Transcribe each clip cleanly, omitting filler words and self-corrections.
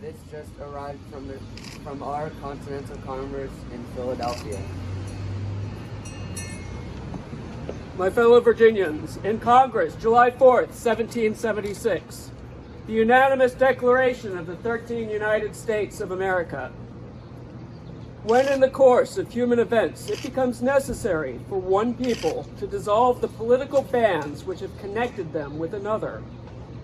This just arrived from our Continental Congress in Philadelphia. My fellow Virginians, in Congress, July 4th, 1776, the unanimous declaration of the 13 United States of America. When in the course of human events it becomes necessary for one people to dissolve the political bands which have connected them with another,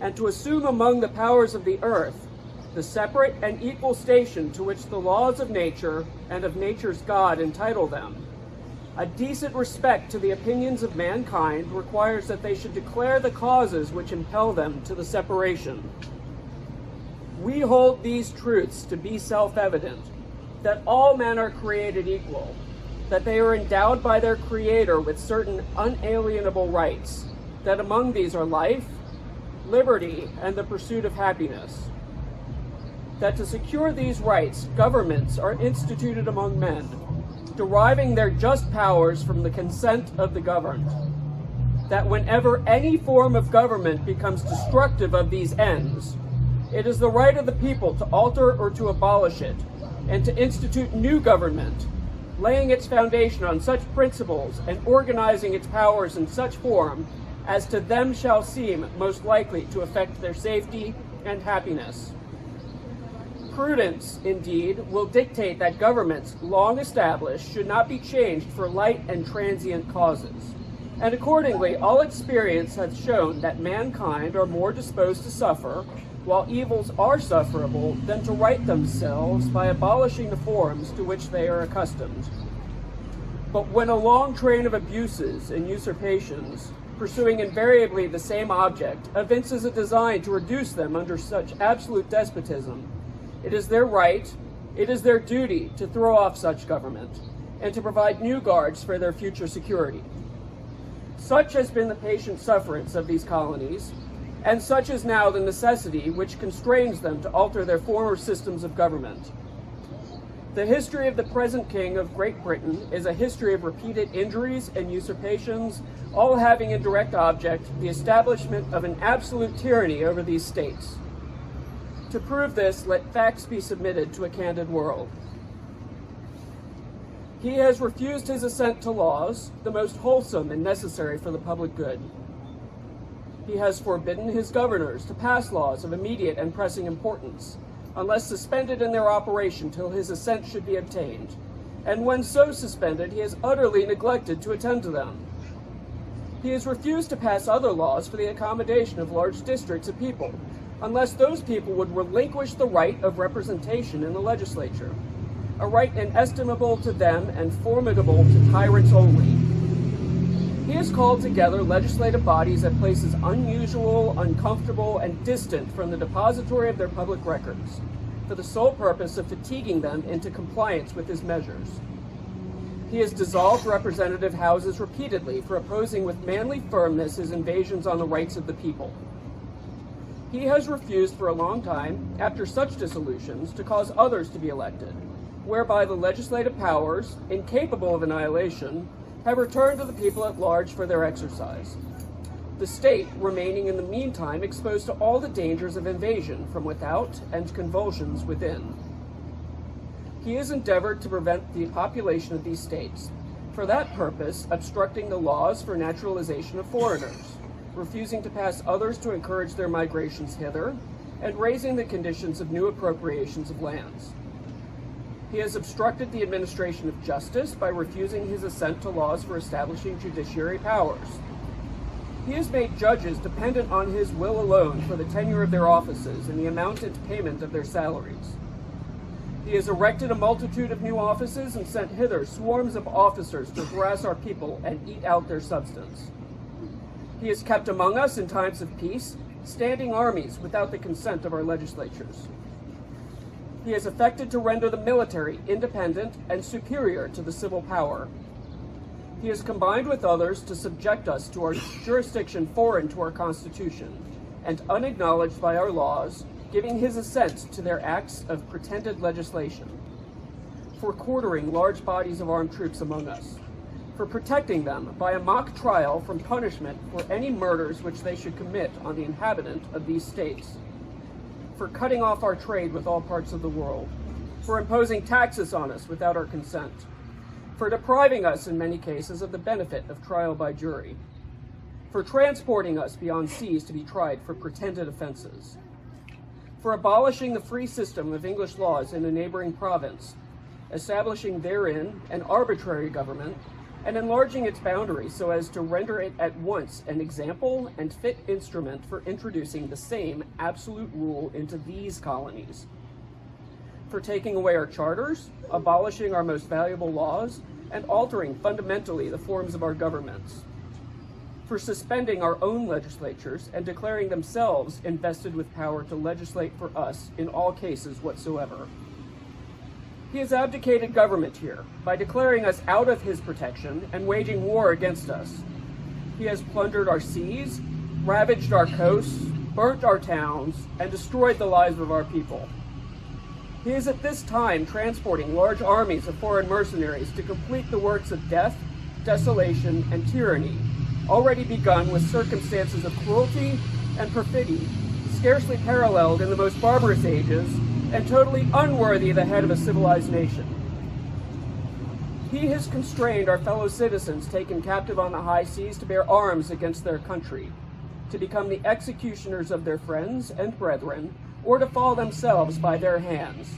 and to assume among the powers of the earth the separate and equal station to which the laws of nature and of nature's God entitle them, a decent respect to the opinions of mankind requires that they should declare the causes which impel them to the separation. We hold these truths to be self-evident, that all men are created equal, that they are endowed by their Creator with certain unalienable rights, that among these are life, liberty, and the pursuit of happiness. That to secure these rights, governments are instituted among men, deriving their just powers from the consent of the governed. That whenever any form of government becomes destructive of these ends, it is the right of the people to alter or to abolish it, and to institute new government, laying its foundation on such principles and organizing its powers in such form as to them shall seem most likely to affect their safety and happiness. Prudence, indeed, will dictate that governments long established should not be changed for light and transient causes. And accordingly, all experience hath shown that mankind are more disposed to suffer, while evils are sufferable, than to right themselves by abolishing the forms to which they are accustomed. But when a long train of abuses and usurpations, pursuing invariably the same object, evinces a design to reduce them under such absolute despotism, it is their right, it is their duty to throw off such government, and to provide new guards for their future security. Such has been the patient sufferance of these colonies, and such is now the necessity which constrains them to alter their former systems of government. The history of the present King of Great Britain is a history of repeated injuries and usurpations, all having in direct object the establishment of an absolute tyranny over these states. To prove this, let facts be submitted to a candid world. He has refused his assent to laws, the most wholesome and necessary for the public good. He has forbidden his governors to pass laws of immediate and pressing importance, unless suspended in their operation till his assent should be obtained, and when so suspended, he has utterly neglected to attend to them. He has refused to pass other laws for the accommodation of large districts of people, unless those people would relinquish the right of representation in the legislature, a right inestimable to them and formidable to tyrants only. He has called together legislative bodies at places unusual, uncomfortable, and distant from the depository of their public records, for the sole purpose of fatiguing them into compliance with his measures. He has dissolved representative houses repeatedly for opposing with manly firmness his invasions on the rights of the people. He has refused for a long time, after such dissolutions, to cause others to be elected, whereby the legislative powers, incapable of annihilation, have returned to the people at large for their exercise, the state remaining in the meantime exposed to all the dangers of invasion from without and convulsions within. He has endeavored to prevent the population of these states, for that purpose obstructing the laws for naturalization of foreigners, refusing to pass others to encourage their migrations hither, and raising the conditions of new appropriations of lands. He has obstructed the administration of justice by refusing his assent to laws for establishing judiciary powers. He has made judges dependent on his will alone for the tenure of their offices and the amount and payment of their salaries. He has erected a multitude of new offices and sent hither swarms of officers to harass our people and eat out their substance. He has kept among us in times of peace standing armies without the consent of our legislatures. He has affected to render the military independent and superior to the civil power. He has combined with others to subject us to our jurisdiction foreign to our Constitution and unacknowledged by our laws, giving his assent to their acts of pretended legislation, for quartering large bodies of armed troops among us, for protecting them by a mock trial from punishment for any murders which they should commit on the inhabitant of these states, for cutting off our trade with all parts of the world, for imposing taxes on us without our consent, for depriving us in many cases of the benefit of trial by jury, for transporting us beyond seas to be tried for pretended offenses, for abolishing the free system of English laws in a neighboring province, establishing therein an arbitrary government, and enlarging its boundaries so as to render it at once an example and fit instrument for introducing the same absolute rule into these colonies, for taking away our charters, abolishing our most valuable laws, and altering fundamentally the forms of our governments, for suspending our own legislatures and declaring themselves invested with power to legislate for us in all cases whatsoever. He has abdicated government here by declaring us out of his protection and waging war against us. He has plundered our seas, ravaged our coasts, burnt our towns, and destroyed the lives of our people. He is at this time transporting large armies of foreign mercenaries to complete the works of death, desolation, and tyranny, already begun with circumstances of cruelty and perfidy, scarcely paralleled in the most barbarous ages, and totally unworthy the head of a civilized nation. He has constrained our fellow citizens taken captive on the high seas to bear arms against their country, to become the executioners of their friends and brethren, or to fall themselves by their hands.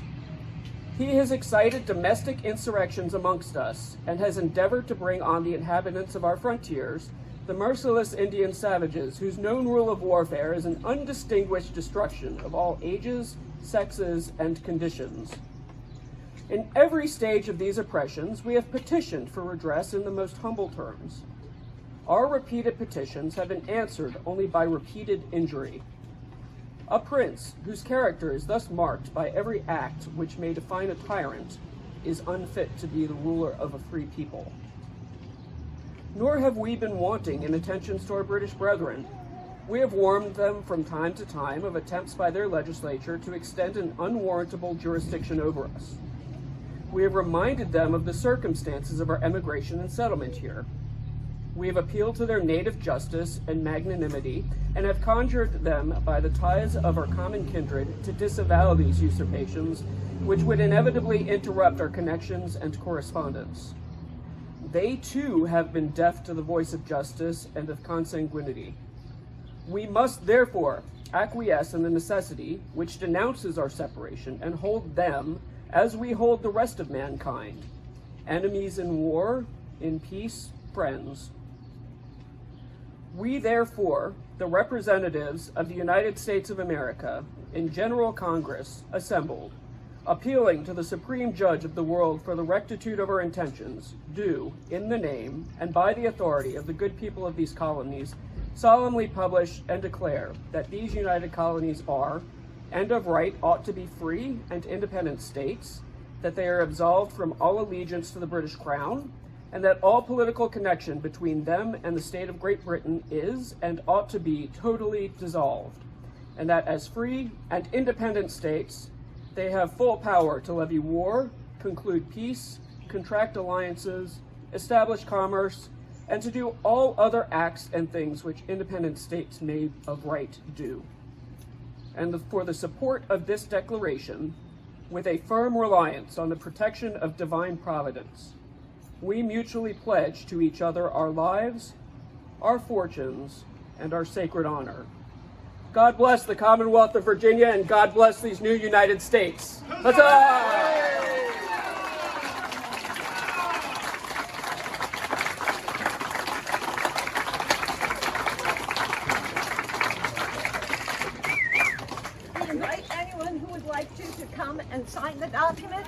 He has excited domestic insurrections amongst us, and has endeavored to bring on the inhabitants of our frontiers the merciless Indian savages whose known rule of warfare is an undistinguished destruction of all ages, sexes, and conditions. In every stage of these oppressions, we have petitioned for redress in the most humble terms. Our repeated petitions have been answered only by repeated injury. A prince whose character is thus marked by every act which may define a tyrant is unfit to be the ruler of a free people. Nor have we been wanting in attentions to our British brethren. We have warned them from time to time of attempts by their legislature to extend an unwarrantable jurisdiction over us. We have reminded them of the circumstances of our emigration and settlement here. We have appealed to their native justice and magnanimity, and have conjured them by the ties of our common kindred to disavow these usurpations, which would inevitably interrupt our connections and correspondence. They too have been deaf to the voice of justice and of consanguinity. We must therefore acquiesce in the necessity which denounces our separation and hold them as we hold the rest of mankind, enemies in war, in peace, friends. We therefore, the representatives of the United States of America, in General Congress assembled, appealing to the Supreme Judge of the world for the rectitude of our intentions, do, in the name and by the authority of the good people of these colonies, solemnly publish and declare that these united colonies are, and of right ought to be free and independent states, that they are absolved from all allegiance to the British Crown, and that all political connection between them and the state of Great Britain is and ought to be totally dissolved, and that as free and independent states, they have full power to levy war, conclude peace, contract alliances, establish commerce, and to do all other acts and things which independent states may of right do. And for the support of this declaration, with a firm reliance on the protection of divine providence, we mutually pledge to each other our lives, our fortunes, and our sacred honor. God bless the Commonwealth of Virginia, and God bless these new United States. Huzzah! We invite anyone who would like to come and sign the document.